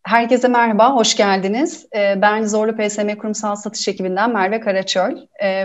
Herkese merhaba, hoş geldiniz. Ben Zorlu PSM Kurumsal Satış ekibinden Merve Karaçöl.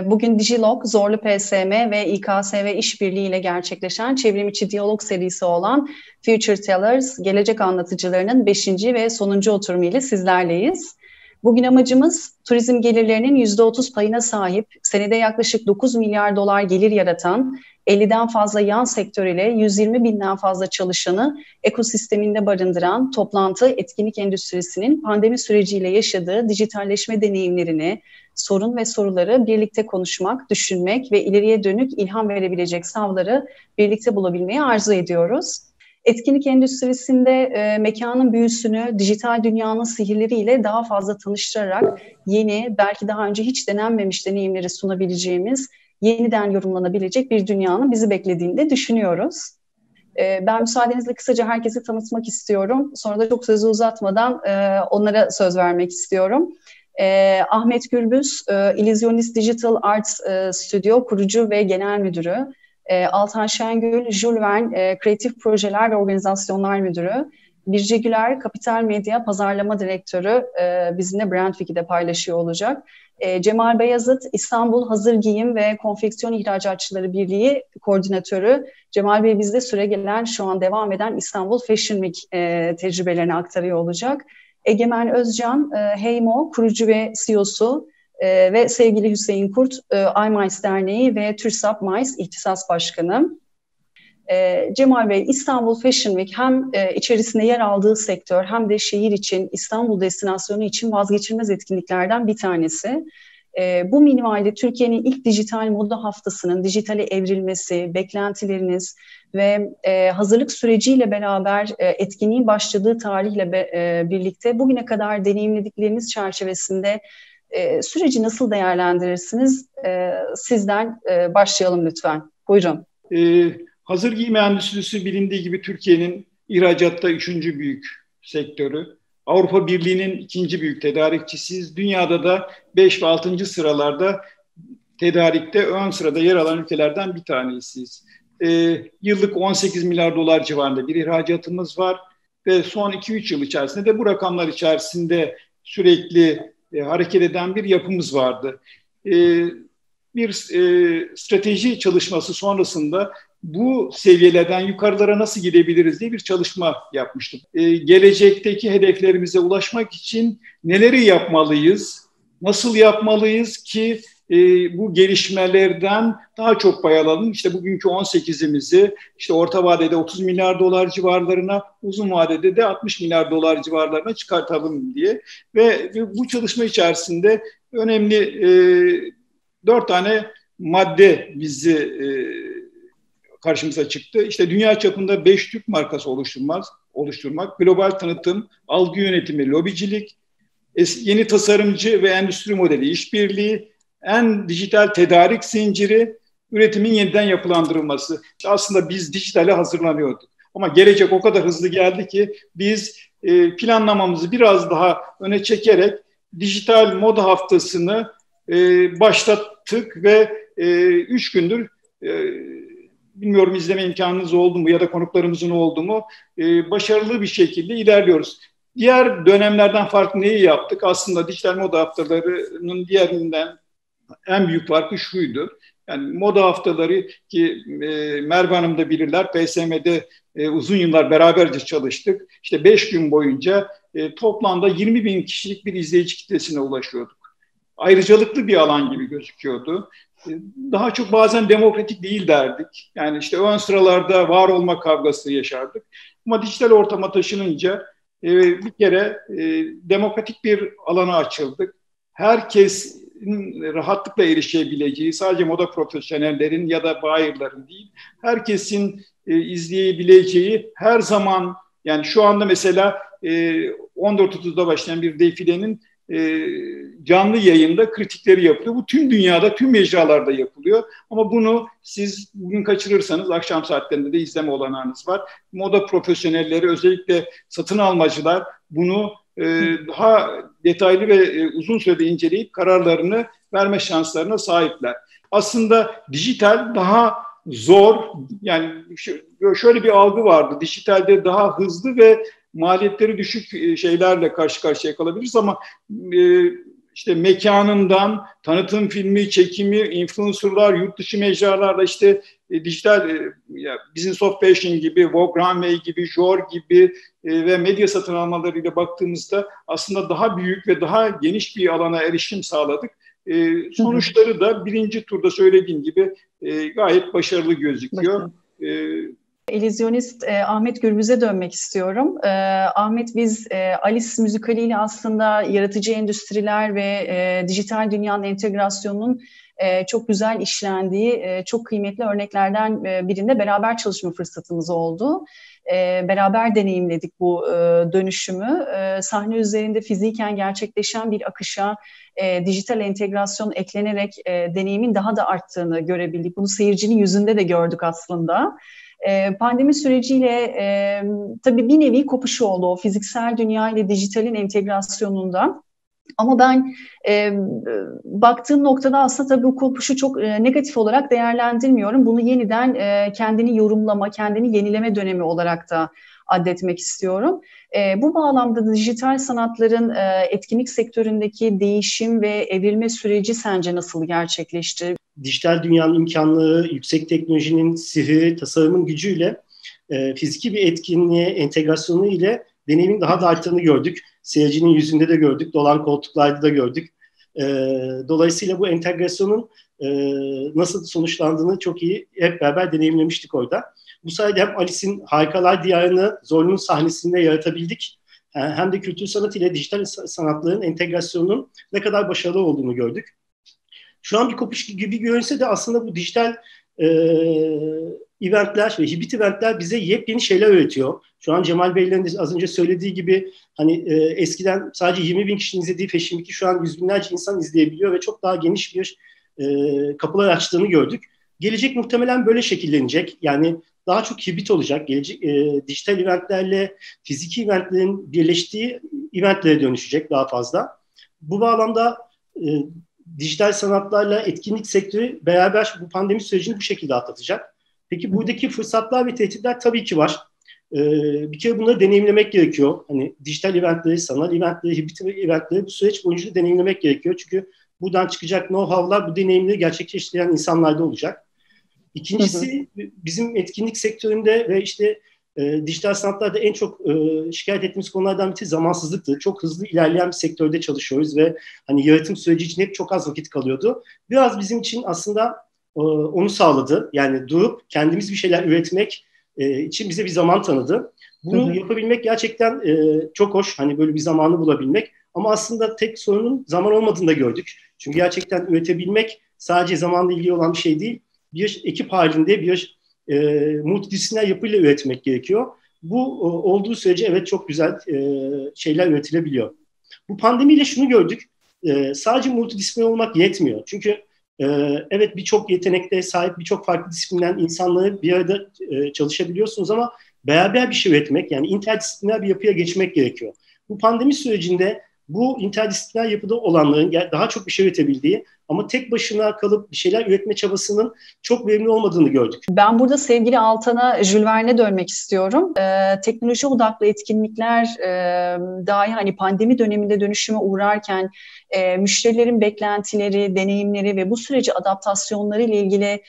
Bugün Dijilog, Zorlu PSM ve İKSV işbirliği ile gerçekleşen çevrimiçi diyalog serisi olan Future Tellers, Gelecek Anlatıcılarının 5. ve sonuncu oturumu ile sizlerleyiz. Bugün amacımız turizm gelirlerinin %30 payına sahip, senede yaklaşık 9 milyar dolar gelir yaratan, 50'den fazla yan sektör ile 120 binden fazla çalışanı ekosisteminde barındıran toplantı etkinlik endüstrisinin pandemi süreciyle yaşadığı dijitalleşme deneyimlerini, sorun ve soruları birlikte konuşmak, düşünmek ve ileriye dönük ilham verebilecek savları birlikte bulabilmeyi arzu ediyoruz. Etkinlik endüstrisinde mekanın büyüsünü dijital dünyanın sihirleriyle daha fazla tanıştırarak yeni, belki daha önce hiç denenmemiş deneyimleri sunabileceğimiz, yeniden yorumlanabilecek bir dünyanın bizi beklediğini de düşünüyoruz. Ben müsaadenizle kısaca herkesi tanıtmak istiyorum. Sonra da çok sözü uzatmadan onlara söz vermek istiyorum. Ahmet Gürbüz, İllüzyonist Digital Arts Studio kurucu ve genel müdürü. Altan Şengül, Jules Verne Kreatif Projeler ve Organizasyonlar Müdürü. Birce Güler, Kapital Medya Pazarlama Direktörü, bizimle Brandwiki'de paylaşıyor olacak. Cemal Beyazıt, İstanbul Hazır Giyim ve Konfeksiyon İhracatçıları Birliği Koordinatörü. Cemal Bey bizde süregelen, şu an devam eden İstanbul Fashion Week tecrübelerini aktarıyor olacak. Egemen Özcan, Heymo kurucu ve CEO'su ve sevgili Hüseyin Kurt, iMice Derneği ve TÜRSAP Mice İhtisas Başkanı. Cemal Bey, İstanbul Fashion Week hem içerisinde yer aldığı sektör hem de şehir için, İstanbul destinasyonu için vazgeçilmez etkinliklerden bir tanesi. Bu minvalde Türkiye'nin ilk dijital moda haftasının dijitale evrilmesi, beklentileriniz ve hazırlık süreciyle beraber etkinliğin başladığı tarihle birlikte bugüne kadar deneyimledikleriniz çerçevesinde süreci nasıl değerlendirirsiniz? Sizden başlayalım lütfen. Buyurun. Hazır giyim endüstrisi bilindiği gibi Türkiye'nin ihracatta 3. büyük sektörü. Avrupa Birliği'nin 2. büyük tedarikçisiyiz. Dünyada da 5 ve 6. sıralarda tedarikte ön sırada yer alan ülkelerden bir tanesiyiz. Yıllık 18 milyar dolar civarında bir ihracatımız var. Ve son 2-3 yıl içerisinde de bu rakamlar içerisinde sürekli hareket eden bir yapımız vardı. Bir strateji çalışması sonrasında bu seviyelerden yukarılara nasıl gidebiliriz diye bir çalışma yapmıştık. Gelecekteki hedeflerimize ulaşmak için neleri yapmalıyız, nasıl yapmalıyız ki bu gelişmelerden daha çok pay alalım. İşte bugünkü 18'imizi işte orta vadede 30 milyar dolar civarlarına, uzun vadede de 60 milyar dolar civarlarına çıkartalım diye. Ve bu çalışma içerisinde önemli 4 tane madde bizi karşımıza çıktı. İşte dünya çapında 5 Türk markası oluşturmak, global tanıtım, algı yönetimi, lobicilik, yeni tasarımcı ve endüstri modeli işbirliği, en dijital tedarik zinciri, üretimin yeniden yapılandırılması. Aslında biz dijitale hazırlanıyorduk. Ama gelecek o kadar hızlı geldi ki biz planlamamızı biraz daha öne çekerek dijital moda haftasını başlattık ve 3 gündür bilmiyorum izleme imkanınız oldu mu ya da konuklarımızın oldu mu başarılı bir şekilde ilerliyoruz. Diğer dönemlerden farklı neyi yaptık? Aslında dijital moda haftalarının diğerinden en büyük farkı şuydu. Yani moda haftaları ki Merve Hanım da bilirler, PSM'de uzun yıllar beraberce çalıştık. İşte 5 gün boyunca toplamda 20 bin kişilik bir izleyici kitlesine ulaşıyorduk. Ayrıcalıklı bir alan gibi gözüküyordu. Daha çok bazen demokratik değil derdik. Yani işte ön sıralarda var olma kavgası yaşardık. Ama dijital ortama taşınınca bir kere demokratik bir alana açıldık. Herkesin rahatlıkla erişebileceği, sadece moda profesyonellerin ya da buyer'ların değil, herkesin izleyebileceği her zaman, yani şu anda mesela 14.30'da başlayan bir defilenin canlı yayında kritikleri yapılıyor. Bu tüm dünyada, tüm mecralarda yapılıyor. Ama bunu siz bugün kaçırırsanız akşam saatlerinde de izleme olanağınız var. Moda profesyonelleri, özellikle satın almacılar bunu daha detaylı ve uzun sürede inceleyip kararlarını verme şanslarına sahipler. Aslında dijital daha zor, yani şöyle bir algı vardı. Dijitalde daha hızlı ve maliyetleri düşük şeylerle karşı karşıya kalabiliriz ama işte mekanından, tanıtım filmi, çekimi, influencerlar, yurt dışı mecralarla işte dijital Business of Fashion gibi, Vogue Runway gibi, Jor gibi ve medya satın almalarıyla baktığımızda aslında daha büyük ve daha geniş bir alana erişim sağladık. Sonuçları da birinci turda söylediğim gibi gayet başarılı gözüküyor. İllüzyonist Ahmet Gürbüz'e dönmek istiyorum. Ahmet, biz Alice müzikaliyle aslında yaratıcı endüstriler ve dijital dünyanın entegrasyonunun çok güzel işlendiği çok kıymetli örneklerden birinde beraber çalışma fırsatımız oldu. Beraber deneyimledik bu dönüşümü. Sahne üzerinde fiziken gerçekleşen bir akışa dijital entegrasyon eklenerek deneyimin daha da arttığını görebildik. Bunu seyircinin yüzünde de gördük aslında. Pandemi süreciyle tabii bir nevi kopuşu oldu o fiziksel dünya ile dijitalin entegrasyonunda. Ama ben baktığım noktada aslında tabii bu kopuşu çok negatif olarak değerlendirmiyorum. Bunu yeniden kendini yorumlama, kendini yenileme dönemi olarak da addetmek istiyorum. Bu bağlamda dijital sanatların etkinlik sektöründeki değişim ve evrilme süreci sence nasıl gerçekleşti? Dijital dünyanın imkanları, yüksek teknolojinin sihri, tasarımın gücüyle fiziki bir etkinliğe entegrasyonu ile deneyimin daha da arttığını gördük. Seyircinin yüzünde de gördük, dolan koltuklarda da gördük. Dolayısıyla bu entegrasyonun nasıl sonuçlandığını çok iyi hep beraber deneyimlemiştik orada. Bu sayede hem Alice'in Harikalar Diyarı'nı Zorlu'nun sahnesinde yaratabildik, hem de kültür sanat ile dijital sanatların entegrasyonunun ne kadar başarılı olduğunu gördük. Şu an bir kopuş gibi görünse de aslında bu dijital eventler ve hibrit eventler bize yepyeni şeyler öğretiyor. Şu an Cemal Bey'lerin de az önce söylediği gibi hani eskiden sadece 20 bin kişinin izlediği Fashion Week'i şu an yüz binlerce insan izleyebiliyor ve çok daha geniş bir kapılar açtığını gördük. Gelecek muhtemelen böyle şekillenecek. Yani daha çok hibrit olacak. Gelecek dijital eventlerle fiziki eventlerin birleştiği eventlere dönüşecek daha fazla. Bu bağlamda dijital sanatlarla etkinlik sektörü beraber bu pandemi sürecini bu şekilde atlatacak. Peki buradaki fırsatlar ve tehditler tabii ki var. Bir kere bunları deneyimlemek gerekiyor. Hani dijital eventleri, sanal eventleri, hibrit eventleri bu süreç boyunca deneyimlemek gerekiyor. Çünkü buradan çıkacak know-how'lar bu deneyimleri gerçekleştiren insanlarda olacak. İkincisi bizim etkinlik sektöründe ve işte dijital sanatlarda en çok şikayet ettiğimiz konulardan biri zamansızlıktı. Çok hızlı ilerleyen bir sektörde çalışıyoruz ve hani yaratım süreci için hep çok az vakit kalıyordu. Biraz bizim için aslında onu sağladı. Yani durup kendimiz bir şeyler üretmek için bize bir zaman tanıdı. Bunu yapabilmek gerçekten çok hoş. Hani böyle bir zamanı bulabilmek. Ama aslında tek sorunun zaman olmadığını da gördük. Çünkü gerçekten üretebilmek sadece zamanla ilgili olan bir şey değil. Bir ekip halinde bir multidisipliner yapıyla üretmek gerekiyor. Bu olduğu sürece evet çok güzel şeyler üretilebiliyor. Bu pandemiyle şunu gördük. Sadece multidisipliner olmak yetmiyor. Çünkü evet birçok yetenekte sahip birçok farklı disiplinden insanları bir arada çalışabiliyorsunuz ama beraber bir şey üretmek yani interdisipliner bir yapıya geçmek gerekiyor. Bu pandemi sürecinde bu interdisipliner yapıda olanların daha çok bir şey üretebildiği ama tek başına kalıp bir şeyler üretme çabasının çok verimli olmadığını gördük. Ben burada sevgili Altan'a, Jules Verne'e dönmek istiyorum. Teknoloji odaklı etkinlikler dahi hani pandemi döneminde dönüşüme uğrarken müşterilerin beklentileri, deneyimleri ve bu sürece adaptasyonları ile ilgili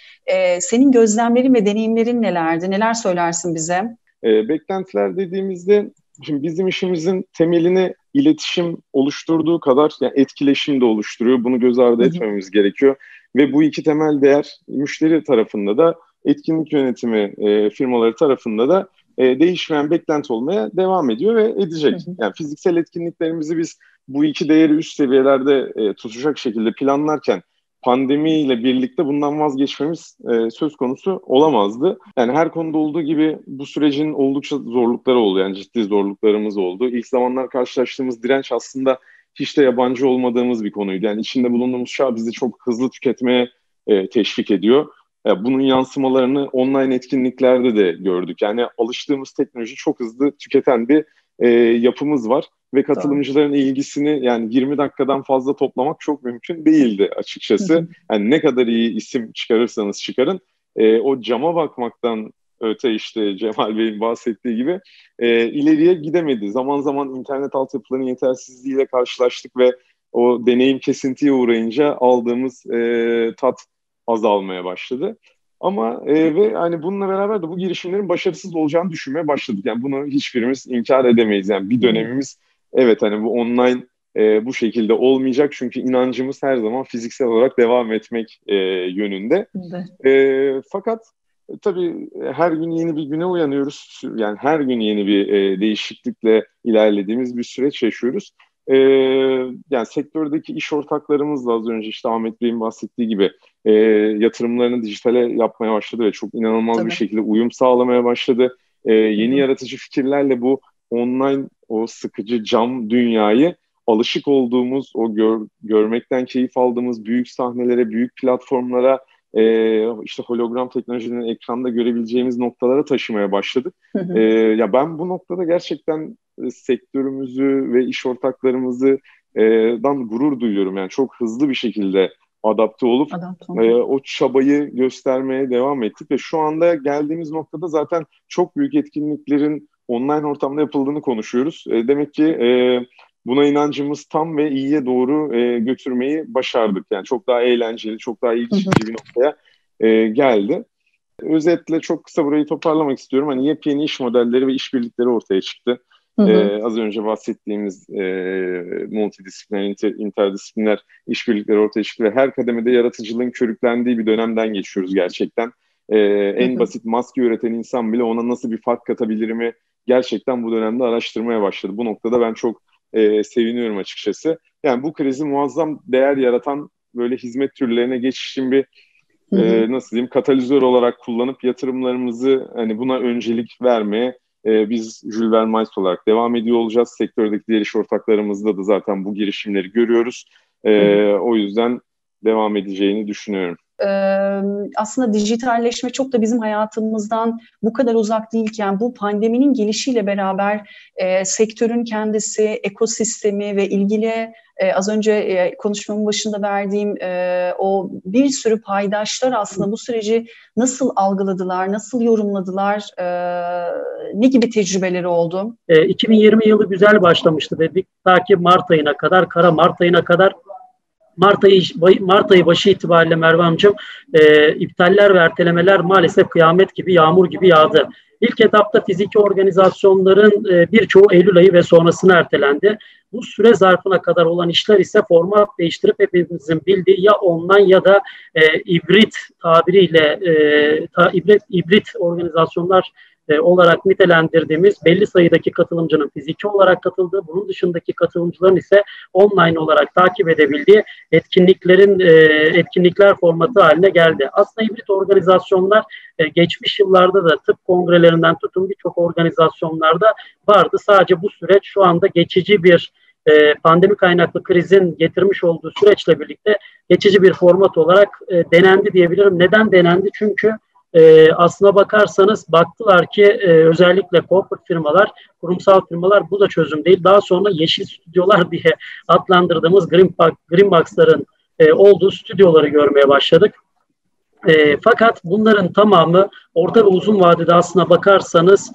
senin gözlemlerin ve deneyimlerin nelerdi? Neler söylersin bize? Beklentiler dediğimizde şimdi bizim işimizin temelini iletişim oluşturduğu kadar yani etkileşim de oluşturuyor. Bunu göz ardı etmememiz gerekiyor. Ve bu iki temel değer müşteri tarafında da etkinlik yönetimi firmaları tarafında da değişmeyen beklenti olmaya devam ediyor ve edecek. Yani fiziksel etkinliklerimizi biz bu iki değeri üst seviyelerde tutacak şekilde planlarken pandemiyle birlikte bundan vazgeçmemiz söz konusu olamazdı. Yani her konuda olduğu gibi bu sürecin oldukça zorlukları oldu. Yani ciddi zorluklarımız oldu. İlk zamanlar karşılaştığımız direnç aslında hiç de yabancı olmadığımız bir konuydu. Yani içinde bulunduğumuz çağ bizi çok hızlı tüketmeye teşvik ediyor. Bunun yansımalarını online etkinliklerde de gördük. Yani alıştığımız teknoloji çok hızlı tüketen bir yapımız var. Ve katılımcıların ilgisini yani 20 dakikadan fazla toplamak çok mümkün değildi açıkçası. Yani ne kadar iyi isim çıkarırsanız çıkarın o cama bakmaktan öte işte Cemal Bey'in bahsettiği gibi ileriye gidemedi. Zaman zaman internet altyapılarının yetersizliğiyle karşılaştık ve o deneyim kesintiye uğrayınca aldığımız tat azalmaya başladı. Ama ve hani bununla beraber de bu girişimlerin başarısız olacağını düşünmeye başladık. Yani bunu hiçbirimiz inkar edemeyiz. Yani bir dönemimiz evet hani bu online bu şekilde olmayacak çünkü inancımız her zaman fiziksel olarak devam etmek yönünde. Fakat tabii her gün yeni bir güne uyanıyoruz. Yani her gün yeni bir değişiklikle ilerlediğimiz bir süreç yaşıyoruz. Yani sektördeki iş ortaklarımızla az önce işte Ahmet Bey'in bahsettiği gibi yatırımlarını dijitale yapmaya başladı ve çok inanılmaz bir şekilde uyum sağlamaya başladı. Yeni yaratıcı fikirlerle bu online o sıkıcı cam dünyayı alışık olduğumuz, o görmekten keyif aldığımız büyük sahnelere, büyük platformlara, işte hologram teknolojinin ekranda görebileceğimiz noktalara taşımaya başladık. Ya ben bu noktada gerçekten sektörümüzü ve iş ortaklarımızı dan gurur duyuyorum. Yani çok hızlı bir şekilde adapte olup o çabayı göstermeye devam ettik ve şu anda geldiğimiz noktada zaten çok büyük etkinliklerin online ortamda yapıldığını konuşuyoruz. Demek ki buna inancımız tam ve iyiye doğru götürmeyi başardık. Yani çok daha eğlenceli, çok daha ilgi çekici bir noktaya geldi. Özetle çok kısa burayı toparlamak istiyorum. Hani yepyeni iş modelleri ve işbirlikleri ortaya çıktı. Az önce bahsettiğimiz multidisipliner, interdisipliner işbirlikleri ortaya çıktı ve her kademede yaratıcılığın körüklendiği bir dönemden geçiyoruz gerçekten. En basit maske üreten insan bile ona nasıl bir fark katabilirimi gerçekten bu dönemde araştırmaya başladı. Bu noktada ben çok seviniyorum açıkçası. Yani bu krizi muazzam değer yaratan böyle hizmet türlerine geçişin bir nasıl diyeyim katalizör olarak kullanıp yatırımlarımızı hani buna öncelik vermeye biz Jules Verne Mice olarak devam ediyor olacağız. Sektördeki diğer iş ortaklarımızda da zaten bu girişimleri görüyoruz. O yüzden devam edeceğini düşünüyorum. Aslında dijitalleşme çok da bizim hayatımızdan bu kadar uzak değilken bu pandeminin gelişiyle beraber sektörün kendisi, ekosistemi ve ilgili az önce konuşmamın başında verdiğim o bir sürü paydaşlar aslında bu süreci nasıl algıladılar, nasıl yorumladılar, ne gibi tecrübeleri oldu? 2020 yılı güzel başlamıştı dedik. Ta ki Mart ayına kadar, kara Mart ayına kadar. Mart ayı başı itibariyle Merve Hanımcığım iptaller ve ertelemeler maalesef kıyamet gibi, yağmur gibi yağdı. İlk etapta fiziki organizasyonların birçoğu Eylül ayı ve sonrasına ertelendi. Bu süre zarfına kadar olan işler ise format değiştirip hepimizin bildiği ya online ya da hibrit tabiriyle hibrit organizasyonlar olarak nitelendirdiğimiz belli sayıdaki katılımcının fiziki olarak katıldığı, bunun dışındaki katılımcıların ise online olarak takip edebildiği etkinlikler formatı haline geldi. Aslında hibrit organizasyonlar geçmiş yıllarda da tıp kongrelerinden tutun birçok organizasyonlarda vardı. Sadece bu süreç şu anda geçici bir pandemi kaynaklı krizin getirmiş olduğu süreçle birlikte geçici bir format olarak denendi diyebilirim. Neden denendi? Çünkü aslına bakarsanız baktılar ki özellikle corporate firmalar, kurumsal firmalar bu da çözüm değil. Daha sonra yeşil stüdyolar diye adlandırdığımız green box'ların olduğu stüdyoları görmeye başladık. Fakat bunların tamamı orta ve uzun vadede aslına bakarsanız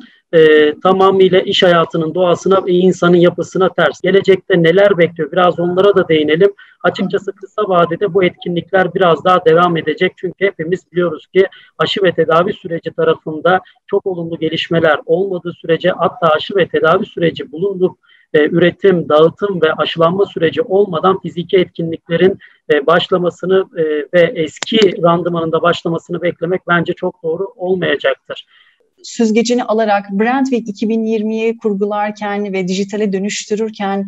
tamamıyla iş hayatının doğasına ve insanın yapısına ters. Gelecekte neler bekliyor? Biraz onlara da değinelim. Açıkçası kısa vadede bu etkinlikler biraz daha devam edecek. Çünkü hepimiz biliyoruz ki aşı ve tedavi süreci tarafında çok olumlu gelişmeler olmadığı sürece hatta aşı ve tedavi süreci bulunup üretim, dağıtım ve aşılanma süreci olmadan fiziki etkinliklerin başlamasını ve eski randımanında başlamasını beklemek bence çok doğru olmayacaktır. Süzgecini alarak Brand Week 2020'yi kurgularken ve dijitale dönüştürürken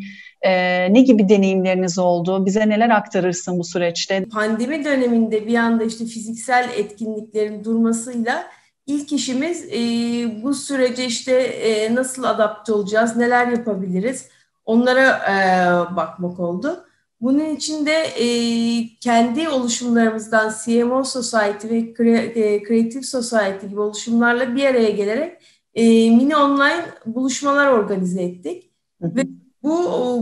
ne gibi deneyimleriniz oldu? Bize neler aktarırsın bu süreçte? Pandemi döneminde bir anda işte fiziksel etkinliklerin durmasıyla ilk işimiz bu sürece işte nasıl adapte olacağız, neler yapabiliriz onlara bakmak oldu. Bunun için de kendi oluşumlarımızdan CMO Society ve Creative Society gibi oluşumlarla bir araya gelerek mini online buluşmalar organize ettik. Ve bu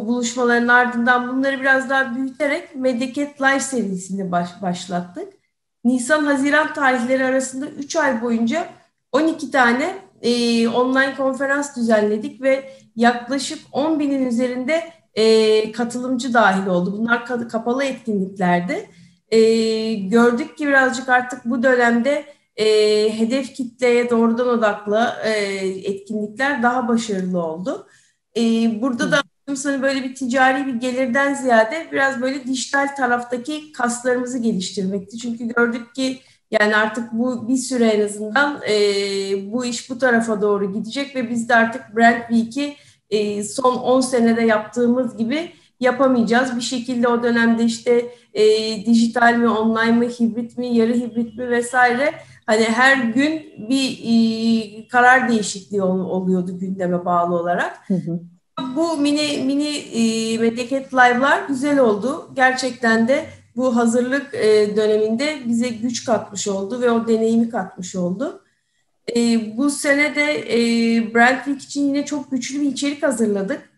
buluşmaların ardından bunları biraz daha büyüterek Medyacet Live serisini başlattık. Nisan-Haziran tarihleri arasında 3 ay boyunca 12 tane online konferans düzenledik ve yaklaşık 10 binin üzerinde katılımcı dahil oldu. Bunlar kapalı etkinliklerdi. Gördük ki birazcık artık bu dönemde hedef kitleye doğrudan odaklı etkinlikler daha başarılı oldu. Burada da hani böyle bir ticari bir gelirden ziyade biraz böyle dijital taraftaki kaslarımızı geliştirmekti. Çünkü gördük ki yani artık bu bir süre en azından bu iş bu tarafa doğru gidecek ve biz de artık Brand Week'i son 10 senede yaptığımız gibi yapamayacağız. Bir şekilde o dönemde işte dijital mi, online mi, hibrit mi, yarı hibrit mi vesaire hani her gün bir karar değişikliği oluyordu gündeme bağlı olarak. Hı hı. Bu mini Medyakent Live'lar güzel oldu. Gerçekten de bu hazırlık döneminde bize güç katmış oldu ve o deneyimi katmış oldu. Bu sene de Brand Week için yine çok güçlü bir içerik hazırladık.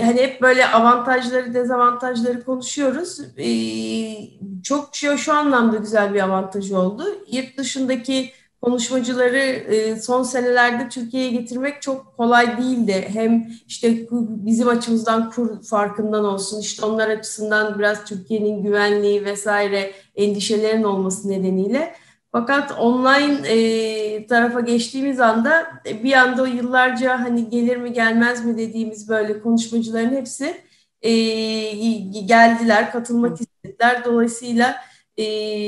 Hani hep böyle avantajları, dezavantajları konuşuyoruz. Çok şu anlamda güzel bir avantajı oldu. Yurt dışındaki konuşmacıları son senelerde Türkiye'ye getirmek çok kolay değildi. Hem işte bizim açımızdan kur farkından olsun, işte onlar açısından biraz Türkiye'nin güvenliği vesaire endişelerin olması nedeniyle. Fakat online tarafa geçtiğimiz anda bir anda yıllarca hani gelir mi gelmez mi dediğimiz böyle konuşmacıların hepsi geldiler, katılmak istediler. Dolayısıyla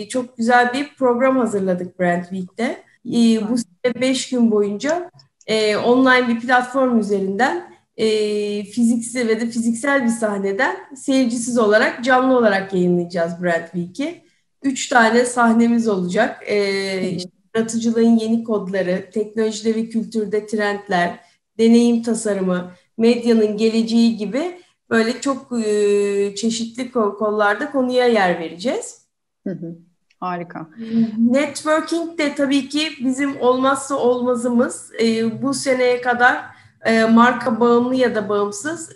çok güzel bir program hazırladık Brand Week'te. Bu sene 5 gün boyunca online bir platform üzerinden fiziksel ve de fiziksel bir sahneden seyircisiz olarak canlı olarak yayınlayacağız Brand Week'i. 3 tane sahnemiz olacak. İşte yaratıcılığın yeni kodları, teknolojide ve kültürde trendler, deneyim tasarımı, medyanın geleceği gibi böyle çok çeşitli kollarda konuya yer vereceğiz. Harika. Networking de tabii ki bizim olmazsa olmazımız. Bu seneye kadar marka bağımlı ya da bağımsız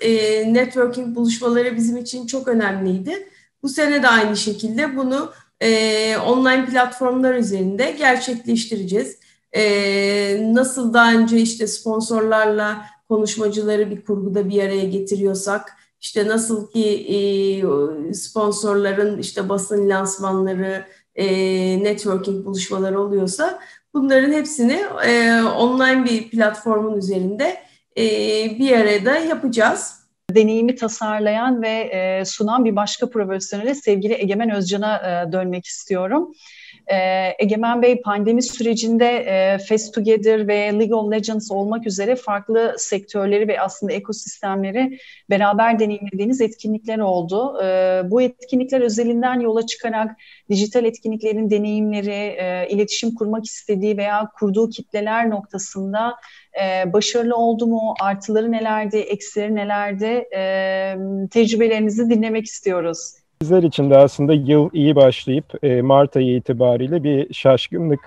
networking buluşmaları bizim için çok önemliydi. Bu sene de aynı şekilde bunu online platformlar üzerinde gerçekleştireceğiz. Nasıl daha önce işte sponsorlarla konuşmacıları bir kurguda bir araya getiriyorsak, işte nasıl ki sponsorların işte basın lansmanları, networking buluşmaları oluyorsa bunların hepsini online bir platformun üzerinde bir arada yapacağız. Deneyimi tasarlayan ve sunan bir başka profesyonele sevgili Egemen Özcan'a dönmek istiyorum. Egemen Bey, pandemi sürecinde Fest Together ve League of Legends olmak üzere farklı sektörleri ve aslında ekosistemleri beraber deneyimlediğiniz etkinlikler oldu. Bu etkinlikler özelinden yola çıkarak dijital etkinliklerin deneyimleri, iletişim kurmak istediği veya kurduğu kitleler noktasında başarılı oldu mu? Artıları nelerdi? Eksileri nelerdi? Tecrübelerinizi dinlemek istiyoruz. Bizler için de aslında yıl iyi başlayıp Mart ayı itibariyle bir şaşkınlık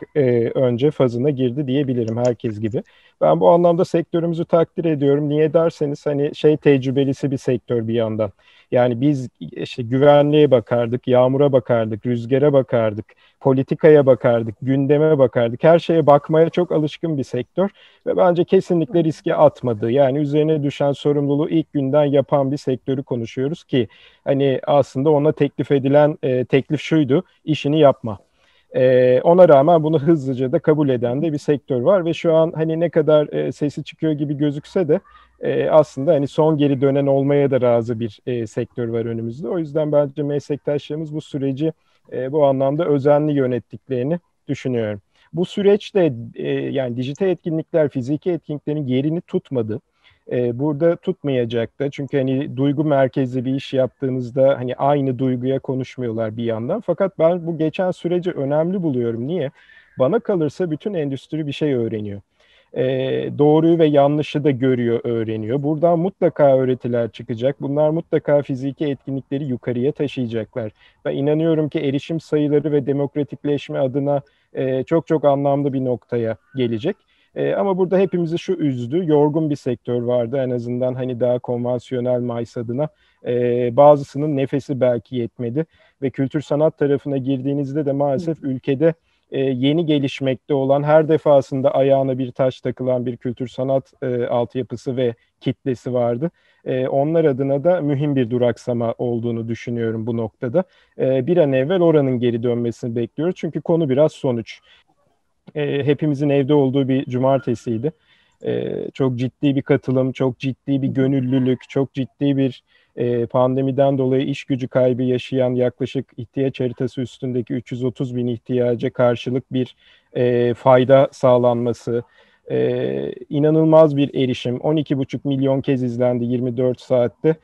önce fazına girdi diyebilirim herkes gibi. Ben bu anlamda sektörümüzü takdir ediyorum. Niye derseniz hani tecrübelisi bir sektör bir yandan. Yani biz işte güvenliğe bakardık, yağmura bakardık, rüzgara bakardık, politikaya bakardık, gündeme bakardık. Her şeye bakmaya çok alışkın bir sektör ve bence kesinlikle riske atmadı. Yani üzerine düşen sorumluluğu ilk günden yapan bir sektörü konuşuyoruz ki hani aslında ona teklif edilen teklif şuydu: işini yapma. Ona rağmen bunu hızlıca da kabul eden de bir sektör var ve şu an hani ne kadar sesi çıkıyor gibi gözükse de aslında hani son geri dönen olmaya da razı bir sektör var önümüzde. O yüzden bence meslektaşlarımız bu süreci bu anlamda özenli yönettiklerini düşünüyorum. Bu süreçte yani dijital etkinlikler fiziki etkinliklerin yerini tutmadı. Burada tutmayacak da, çünkü hani duygu merkezli bir iş yaptığınızda hani aynı duyguya konuşmuyorlar bir yandan. Fakat ben bu geçen süreci önemli buluyorum. Niye? Bana kalırsa bütün endüstri bir şey öğreniyor. Doğruyu ve yanlışı da görüyor, öğreniyor. Buradan mutlaka öğretiler çıkacak. Bunlar mutlaka fiziki etkinlikleri yukarıya taşıyacaklar. Ben inanıyorum ki erişim sayıları ve demokratikleşme adına çok çok anlamlı bir noktaya gelecek. Ama burada hepimizi şu üzdü: yorgun bir sektör vardı en azından hani daha konvansiyonel MICE adına. Bazısının nefesi belki yetmedi ve kültür sanat tarafına girdiğinizde de maalesef ülkede yeni gelişmekte olan, her defasında ayağına bir taş takılan bir kültür sanat altyapısı ve kitlesi vardı. Onlar adına da mühim bir duraksama olduğunu düşünüyorum bu noktada. Bir an evvel oranın geri dönmesini bekliyoruz. Çünkü konu biraz sonuç. Hepimizin evde olduğu bir cumartesiydi. Çok ciddi bir katılım, çok ciddi bir gönüllülük, çok ciddi bir pandemiden dolayı iş gücü kaybı yaşayan, yaklaşık ihtiyaç haritası üstündeki 330 bin ihtiyaca karşılık bir fayda sağlanması, inanılmaz bir erişim. 12,5 milyon kez izlendi 24 saatte.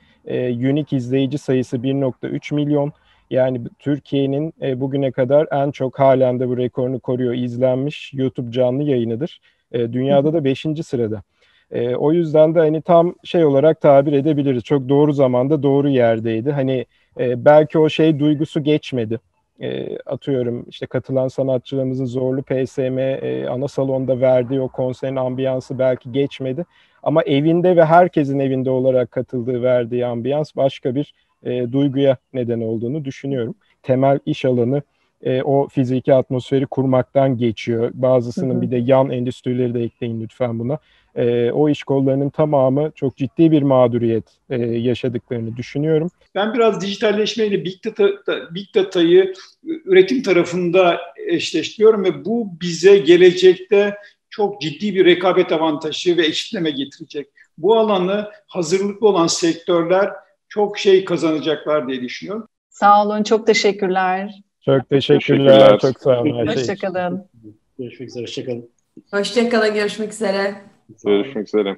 Unique izleyici sayısı 1,3 milyon. Yani Türkiye'nin bugüne kadar en çok, halen de bu rekorunu koruyor, izlenmiş YouTube canlı yayınıdır. Dünyada da 5. sırada. O yüzden de hani tam şey olarak tabir edebiliriz. Çok doğru zamanda doğru yerdeydi. Hani belki o şey duygusu geçmedi. Atıyorum işte katılan sanatçılarımızın Zorlu PSM ana salonda verdiği o konserin ambiyansı belki geçmedi. Ama evinde ve herkesin evinde olarak katıldığı, verdiği ambiyans başka bir duyguya neden olduğunu düşünüyorum. Temel iş alanı o fiziki atmosferi kurmaktan geçiyor. Bazısının bir de yan endüstrileri de ekleyin lütfen buna. O iş kollarının tamamı çok ciddi bir mağduriyet yaşadıklarını düşünüyorum. Ben biraz dijitalleşmeyle Big Data'yı üretim tarafında eşleştiriyorum ve bu bize gelecekte çok ciddi bir rekabet avantajı ve eşitleme getirecek. Bu alanı hazırlıklı olan sektörler çok şey kazanacaklar diye düşünüyorum. Sağ olun, çok teşekkürler. Çok teşekkürler. Çok sağ olun. Hoşçakalın. Görüşmek üzere. Hoşçakalın. Hoşçakalın, görüşmek üzere. Görüşmek üzere.